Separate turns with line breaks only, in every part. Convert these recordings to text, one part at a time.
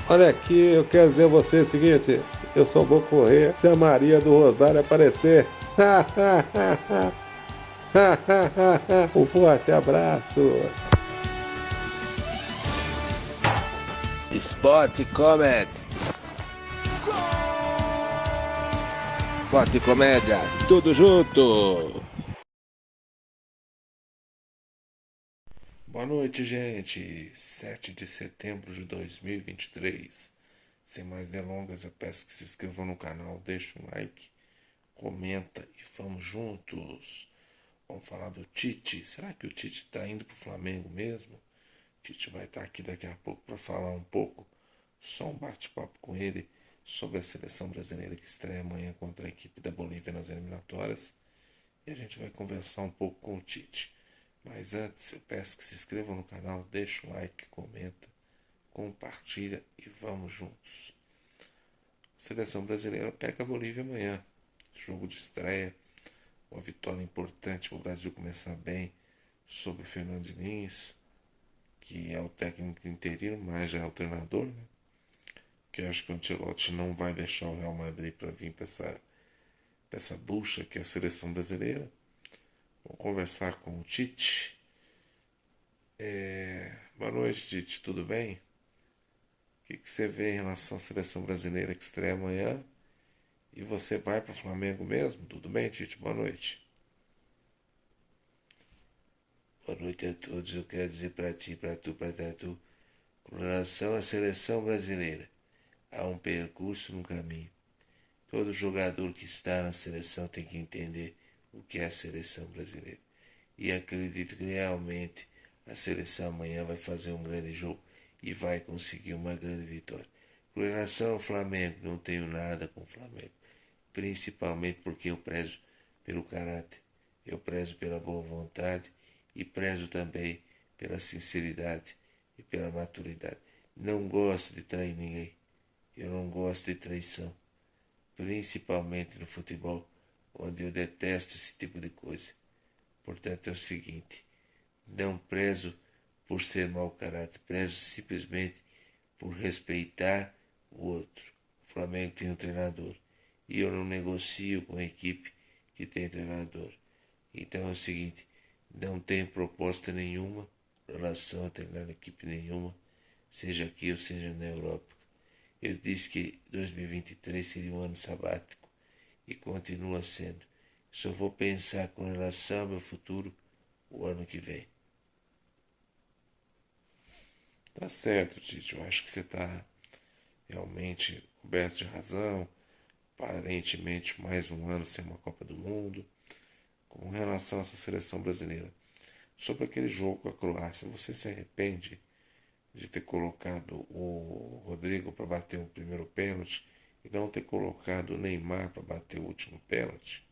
Olha aqui, eu quero dizer a você o seguinte, eu só vou correr se a Maria do Rosário aparecer. Um forte abraço.
Sport Comedy. Sport e Comédia, tudo junto.
Boa noite, gente. 7 de setembro de 2023. Sem mais delongas, eu peço que se inscrevam no canal, deixem um like, comenta e vamos juntos. Vamos falar do Tite. Será que o Tite está indo para o Flamengo mesmo? O Tite vai estar aqui daqui a pouco para falar um pouco, só um bate-papo com ele sobre a seleção brasileira que estreia amanhã contra a equipe da Bolívia nas eliminatórias. E a gente vai conversar um pouco com o Tite. Mas antes, eu peço que se inscrevam no canal, deixa um like, comenta, compartilha e vamos juntos. A seleção brasileira pega a Bolívia amanhã. Jogo de estreia, uma vitória importante para o Brasil começar bem sobre o Fernando Diniz, que é o técnico interino, mas já é o treinador, né? Que eu acho que o Ancelotti não vai deixar o Real Madrid para vir para essa bucha que é a seleção brasileira. Vamos conversar com o Tite. Boa noite, Tite, tudo bem? O que você vê em relação à seleção brasileira que estreia amanhã? E você vai para o Flamengo mesmo? Tudo bem, Tite? Boa noite.
Boa noite a todos. Eu quero dizer para ti, para tu, com relação à seleção brasileira, há um percurso no caminho. Todo jogador que está na seleção tem que entender o que é a seleção brasileira. E acredito que realmente a seleção amanhã vai fazer um grande jogo e vai conseguir uma grande vitória. Com relação ao Flamengo, não tenho nada com o Flamengo, principalmente porque eu prezo pelo caráter, eu prezo pela boa vontade e prezo também pela sinceridade e pela maturidade. Não gosto de trair ninguém, eu não gosto de traição, principalmente no futebol, onde eu detesto esse tipo de coisa. Portanto, é o seguinte: não prezo por ser mau caráter, prezo simplesmente por respeitar o outro. O Flamengo tem um treinador e eu não negocio com a equipe que tem treinador. Então é o seguinte: não tenho proposta nenhuma em relação a treinar equipe nenhuma, seja aqui ou seja na Europa. Eu disse que 2023 seria um ano sabático e continua sendo. Só vou pensar com relação ao meu futuro o ano que vem.
Tá certo, Tite. Eu acho que você está realmente coberto de razão. Aparentemente, mais um ano sem uma Copa do Mundo. Com relação a essa seleção brasileira, sobre aquele jogo com a Croácia, você se arrepende de ter colocado o Rodrigo para bater o primeiro pênalti e não ter colocado o Neymar para bater o último pênalti?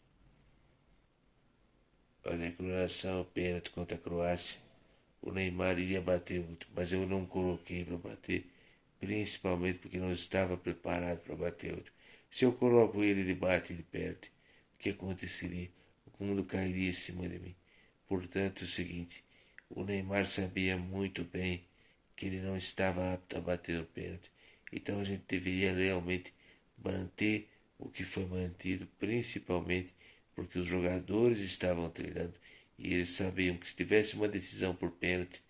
Olha, com relação ao pênalti contra a Croácia, o Neymar iria bater muito, mas eu não coloquei para bater, principalmente porque não estava preparado para bater outro. Se eu coloco ele, ele bate, ele perde. O que aconteceria? O mundo cairia em cima de mim. Portanto, é o seguinte: o Neymar sabia muito bem que ele não estava apto a bater o pênalti. Então a gente deveria realmente manter o que foi mantido, principalmente porque os jogadores estavam treinando e eles sabiam que se tivesse uma decisão por pênalti,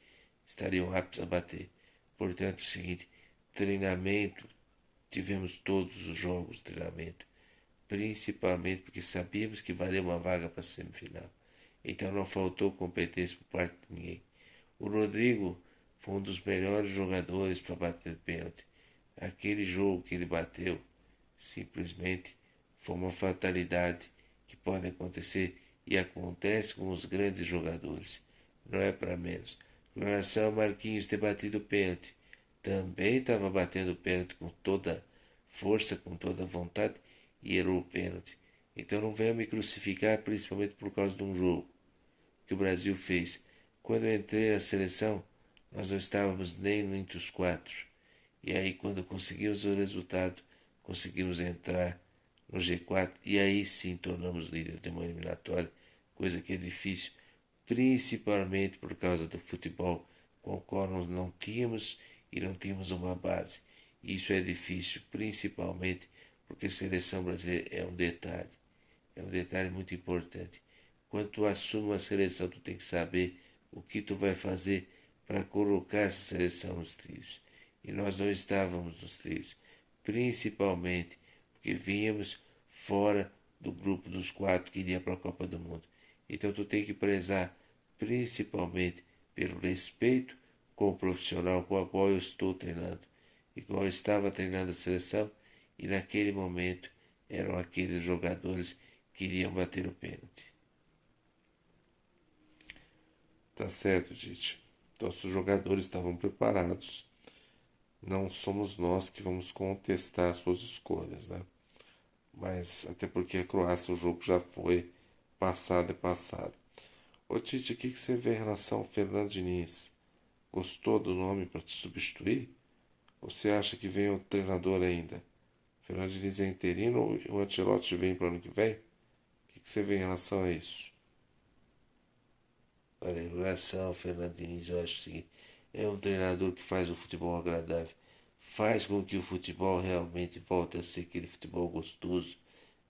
estariam aptos a bater. Portanto, é o seguinte: treinamento, tivemos todos os jogos de treinamento, principalmente porque sabíamos que valia uma vaga para a semifinal. Então não faltou competência por parte de ninguém. O Rodrigo foi um dos melhores jogadores para bater pênalti. Aquele jogo que ele bateu simplesmente foi uma fatalidade que pode acontecer e acontece com os grandes jogadores. Não é para menos. Com relação a Marquinhos ter batido pênalti, também estava batendo pênalti com toda força, com toda vontade e errou o pênalti. Então não venha me crucificar, principalmente por causa de um jogo que o Brasil fez. Quando eu entrei na seleção, nós não estávamos nem entre os quatro. E aí, quando conseguimos o resultado, conseguimos entrar no G4 e aí sim tornamos líder de uma eliminatória, coisa que é difícil, principalmente por causa do futebol, com o qual nós não tínhamos e não tínhamos uma base. Isso é difícil, principalmente porque a seleção brasileira é um detalhe muito importante. Quando tu assume uma seleção, tu tem que saber o que tu vai fazer para colocar essa seleção nos trilhos. E nós não estávamos nos trilhos, principalmente porque vínhamos fora do grupo dos quatro que iria para a Copa do Mundo. Então tu tem que prezar principalmente pelo respeito com o profissional com o qual eu estou treinando. Igual eu estava treinando a seleção e naquele momento eram aqueles jogadores que iriam bater o pênalti.
Tá certo, Tite. Então, se os jogadores estavam preparados, não somos nós que vamos contestar suas escolhas, né? Mas até porque a Croácia, o jogo já foi, passado é passado. Ô Tite, o que você vê em relação ao Fernando Diniz? Gostou do nome para te substituir? Ou você acha que vem outro treinador ainda? O Fernando Diniz é interino ou o Ancelotti vem para o ano que vem? O que você vê em relação a isso?
Olha, em relação ao Fernando Diniz, eu acho o seguinte: é um treinador que faz o futebol agradável, faz com que o futebol realmente volte a ser aquele futebol gostoso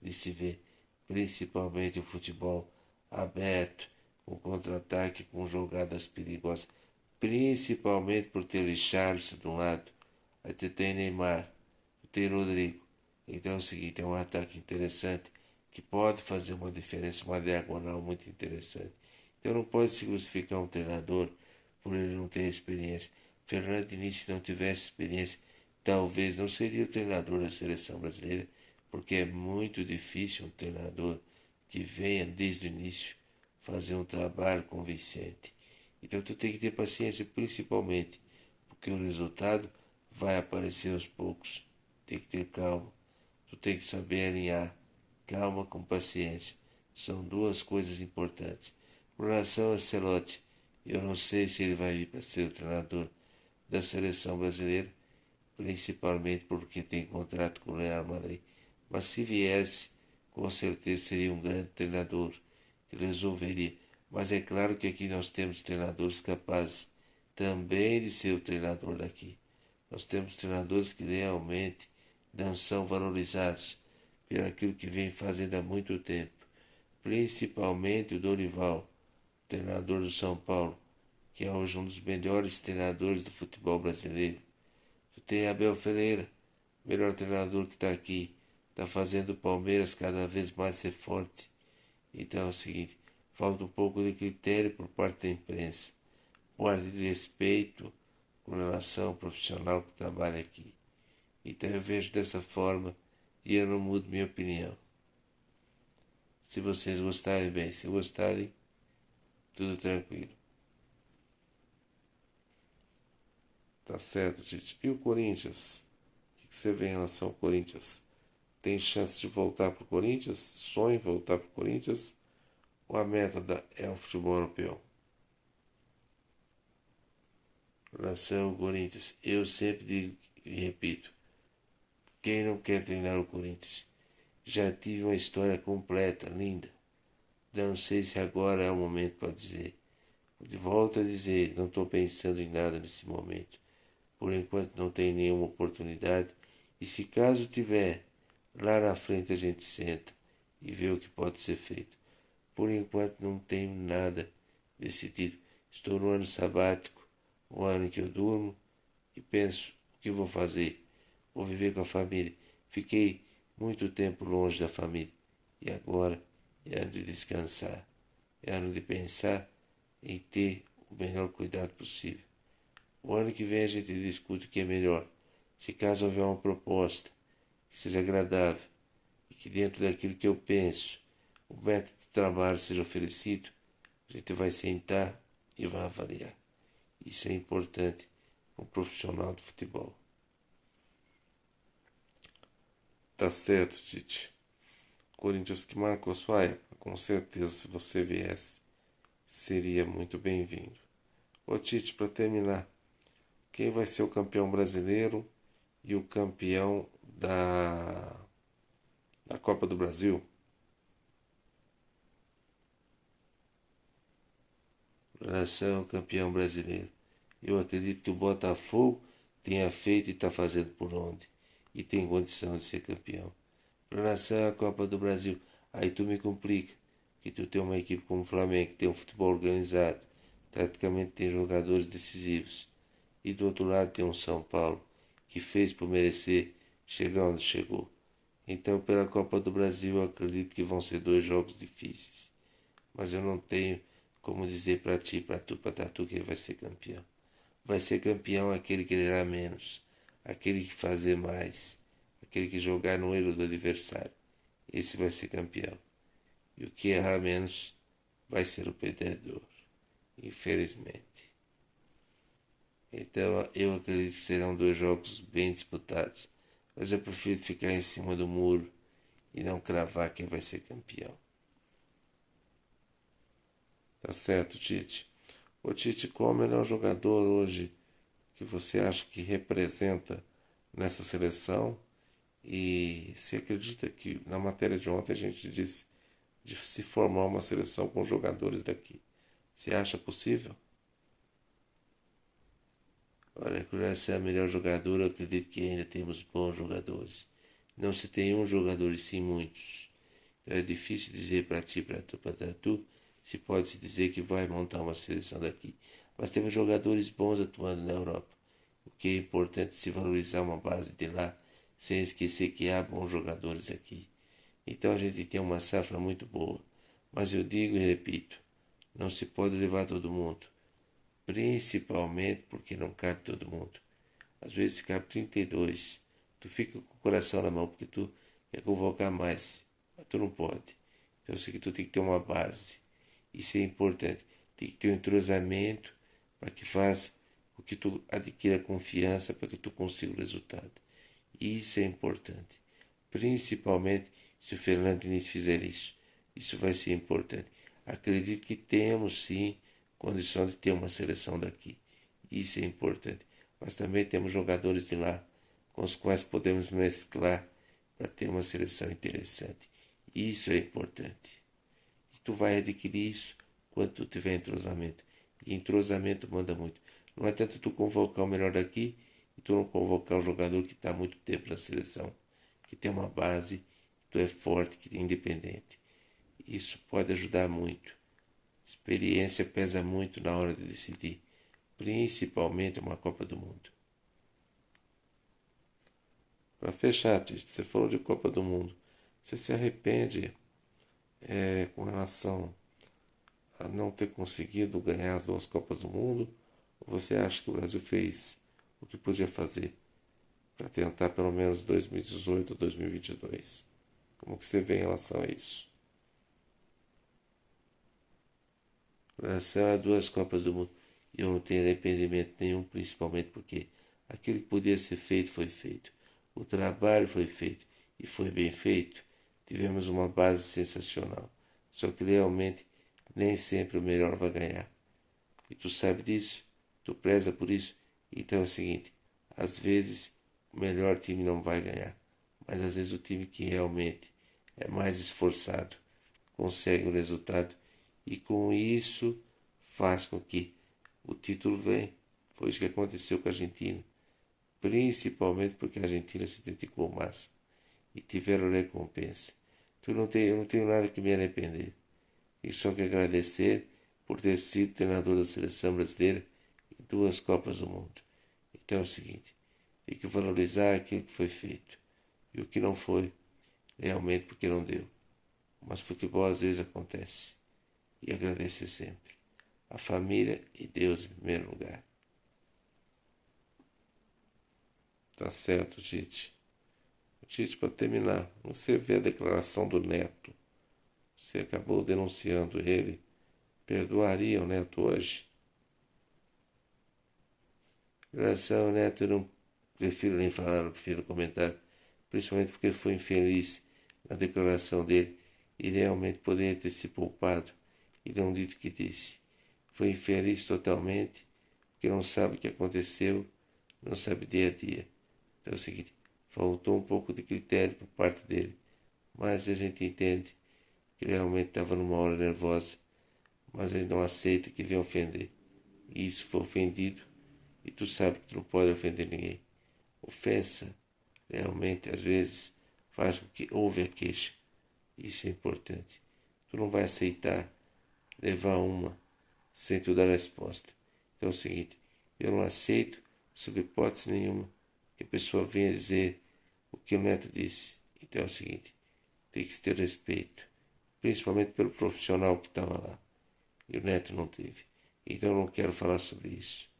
de se ver, principalmente o futebol aberto, com contra-ataque, com jogadas perigosas, principalmente por ter o Richarlison de um lado, aí tem Neymar, tem Rodrigo. Então é o seguinte, é um ataque interessante que pode fazer uma diferença, uma diagonal muito interessante. Então não pode se crucificar um treinador por ele não ter experiência. Fernando Diniz, se não tivesse experiência, talvez não seria o treinador da seleção brasileira, porque é muito difícil um treinador que venha desde o início fazer um trabalho convincente. Então tu tem que ter paciência, principalmente porque o resultado vai aparecer aos poucos. Tem que ter calma. Tu tem que saber alinhar. Calma com paciência. São duas coisas importantes. Com relação a Ancelotti, eu não sei se ele vai vir para ser o treinador da seleção brasileira, principalmente porque tem contrato com o Real Madrid. Mas se viesse, com certeza seria um grande treinador que resolveria. Mas é claro que aqui nós temos treinadores capazes também de ser o treinador daqui. Nós temos treinadores que realmente não são valorizados por aquilo que vem fazendo há muito tempo. Principalmente o Dorival, treinador do São Paulo, que é hoje um dos melhores treinadores do futebol brasileiro. Tu tem Abel Ferreira, melhor treinador que está aqui, está fazendo o Palmeiras cada vez mais ser forte. Então é o seguinte, falta um pouco de critério por parte da imprensa, parte de respeito com relação ao profissional que trabalha aqui. Então eu vejo dessa forma e eu não mudo minha opinião. Se vocês gostarem, bem, se gostarem, tudo tranquilo.
Tá certo, Tite. E o Corinthians? O que você vê em relação ao Corinthians? Tem chance de voltar pro Corinthians? Sonha em voltar pro Corinthians? Ou a meta é o futebol europeu?
Em relação ao Corinthians, eu sempre digo e repito, quem não quer treinar o Corinthians? Já tive uma história completa, linda. Não sei se agora é o momento para dizer. De volta a dizer, não estou pensando em nada nesse momento. Por enquanto não tenho nenhuma oportunidade. E se caso tiver, lá na frente a gente senta e vê o que pode ser feito. Por enquanto não tenho nada decidido. Estou no ano sabático, um ano em que eu durmo e penso o que vou fazer. Vou viver com a família. Fiquei muito tempo longe da família e agora é ano de descansar. É ano de pensar em ter o melhor cuidado possível. O ano que vem a gente discute o que é melhor. Se caso houver uma proposta que seja agradável e que dentro daquilo que eu penso, o método de trabalho seja oferecido, a gente vai sentar e vai avaliar. Isso é importante para um profissional de futebol.
Tá certo, Tite. Corinthians que marcou sua época, com certeza, se você viesse, seria muito bem-vindo. Ô Tite, para terminar, quem vai ser o campeão brasileiro e o campeão da Copa do Brasil?
Relação ao campeão brasileiro. Eu acredito que o Botafogo tenha feito e está fazendo por onde. E tem condição de ser campeão. Para nação, a Copa do Brasil. Aí tu me complica. Que tu tem uma equipe como o Flamengo, que tem um futebol organizado. Praticamente tem jogadores decisivos. E do outro lado tem um São Paulo, que fez por merecer chegar onde chegou. Então, pela Copa do Brasil, eu acredito que vão ser 2 jogos difíceis. Mas eu não tenho como dizer para ti, para tu, para Tatu, que ele vai ser campeão. Vai ser campeão aquele que errar menos, aquele que fazer mais, aquele que jogar no erro do adversário. Esse vai ser campeão. E o que errar menos vai ser o perdedor, infelizmente. Então eu acredito que serão 2 jogos bem disputados. Mas eu prefiro ficar em cima do muro e não cravar quem vai ser campeão.
Tá certo, Tite? Ô Tite, qual é o melhor jogador hoje que você acha que representa nessa seleção? E se acredita que na matéria de ontem a gente disse de se formar uma seleção com jogadores daqui. Você acha possível?
Olha, com relação a melhor jogador, eu acredito que ainda temos bons jogadores. Não se tem um jogador e sim muitos. Então é difícil dizer para ti, para tu, para tu, se pode se dizer que vai montar uma seleção daqui. Mas temos jogadores bons atuando na Europa. O que é importante é se valorizar uma base de lá, sem esquecer que há bons jogadores aqui. Então a gente tem uma safra muito boa. Mas eu digo e repito, não se pode levar todo mundo. Principalmente porque não cabe todo mundo. Às vezes cabe 32. Tu fica com o coração na mão porque tu quer convocar mais. Mas tu não pode. Então eu sei que tu tem que ter uma base. Isso é importante. Tem que ter um entrosamento para que faça com que tu adquira confiança para que tu consiga o resultado. Isso é importante. Principalmente se o Fernando Diniz fizer isso. Isso vai ser importante. Acredito que temos sim condição de ter uma seleção daqui. Isso é importante. Mas também temos jogadores de lá com os quais podemos mesclar para ter uma seleção interessante. Isso é importante. E tu vai adquirir isso quando tu tiver entrosamento. E entrosamento manda muito. Não adianta tu convocar o melhor daqui e tu não convocar o jogador que está há muito tempo na seleção, que tem uma base, que tu é forte, que é independente. Isso pode ajudar muito. Experiência pesa muito na hora de decidir, principalmente uma Copa do Mundo.
Para fechar, Tite, você falou de Copa do Mundo. Você se arrepende com relação a não ter conseguido ganhar as 2 Copas do Mundo? Ou você acha que o Brasil fez o que podia fazer para tentar pelo menos 2018 ou 2022? Como que você vê em relação a isso?
Com relação a 2 Copas do Mundo, eu não tenho arrependimento nenhum, principalmente porque aquilo que podia ser feito foi feito. O trabalho foi feito e foi bem feito. Tivemos uma base sensacional. Só que realmente nem sempre o melhor vai ganhar. E tu sabe disso, tu preza por isso. Então é o seguinte, às vezes o melhor time não vai ganhar, mas às vezes o time que realmente é mais esforçado consegue o resultado e com isso faz com que o título venha. Foi isso que aconteceu com a Argentina, principalmente porque a Argentina se dedicou ao máximo e tiveram recompensa. Então eu não tenho nada que me arrepender. E só que agradecer por ter sido treinador da seleção brasileira em 2 Copas do Mundo. Então é o seguinte, tem que valorizar aquilo que foi feito. E o que não foi, realmente porque não deu. Mas futebol às vezes acontece. E agradecer sempre. A família e Deus em primeiro lugar.
Tá certo, Tite. Tite, para terminar, você vê a declaração do Neto. Você acabou denunciando ele. Perdoaria o Neto hoje?
Em relação ao Neto, eu não prefiro nem falar, não prefiro comentar. Principalmente porque ele foi infeliz na declaração dele e realmente poderia ter se poupado e não dito o que disse. Foi infeliz totalmente, porque não sabe o que aconteceu, não sabe dia a dia. Então é o seguinte, faltou um pouco de critério por parte dele, mas a gente entende que ele realmente estava numa hora nervosa, mas ele não aceita que venha ofender. E isso foi ofendido, E tu sabe que tu não pode ofender ninguém. Ofensa, realmente, às vezes, faz com que ouve a queixa. Isso é importante. Tu não vai aceitar levar uma sem tu dar a resposta. Então é o seguinte, eu não aceito, sob hipótese nenhuma, que a pessoa venha dizer o que o neto disse. Então é o seguinte, tem que ter respeito, principalmente pelo profissional que estava lá. E o neto não teve. Então eu não quero falar sobre isso.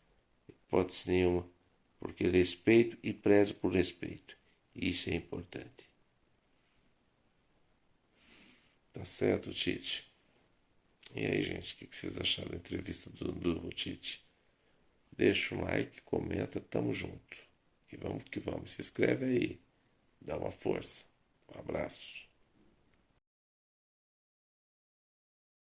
Hipótese nenhuma, porque respeito e prezo por respeito. Isso é importante.
Tá certo, Tite? E aí, gente, o que vocês acharam da entrevista do Tite? Deixa um like, comenta, tamo junto. E vamos que vamos. Se inscreve aí. Dá uma força. Um abraço.